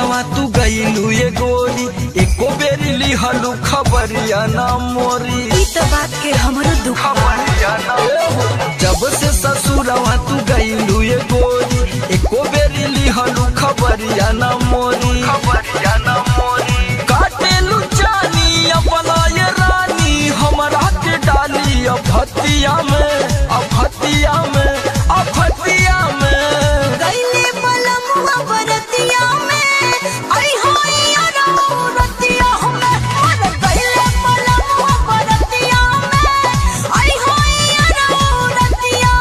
ससुरवा तू गईलू ये गोरी, एको बेरी लिहलू खबरिया ना मोरी। ई तो बात के हमरो दुख जब से ससुरवा तू गईलू ये गोरी, एको बेरी लिहलू खबरिया ना मोरी। काटेलू जानी अपना ये रानी, हमरा के डाली अभतिया में, अभतिया में, अभतिया में। गईले बलमुआ बरतिया में, आई होई रतिया में। गईले बलमुआ बरतिया में, आई होई रतिया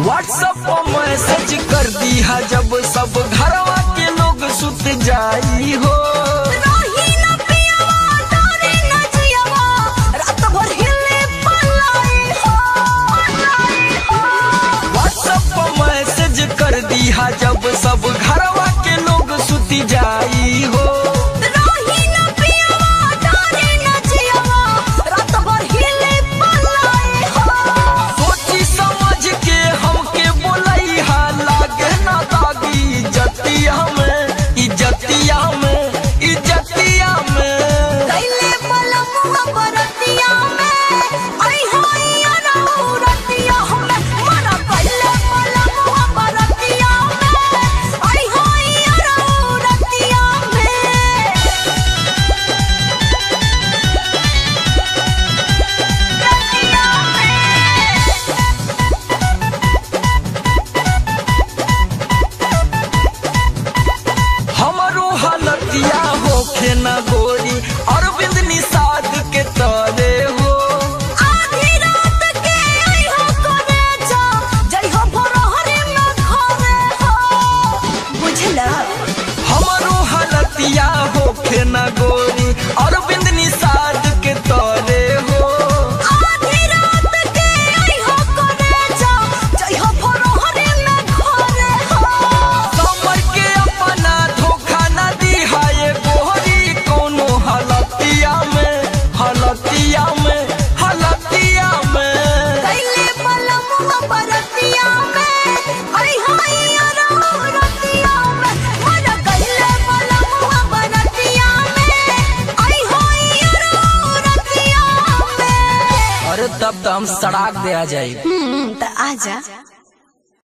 व्हाट्सएप पर मैसेज कर दी है जब सब घरवा के लोग सुत जाई हो। व्हाट्सएप पर मैसेज कर दी है जब सब घरवा के लोग सुत जाई हो। होखे न गोरी अरविंद निषाद के तरे हो। आधी रात के आई हो करे जा, जई हो भोरहरी में घरे हो। बुझला हमरो हलतिया होखे न गोरी अरविंद निषाद के तरे हो। आधी रात के आई हो करे जा, जई हो भोरहरी में घरे हो। कमर के अपना धोखा न दी है गोरी, कोनो हलतिया में, हलतिया में, हलतिया में। गईले बलमुआ बरतिया में, आई होई रतिया में। मन गईले बलमुआ बरतिया में, आई होई रतिया में। अरे तब तो हम सड़ाक दे आ जाए। तो आजा।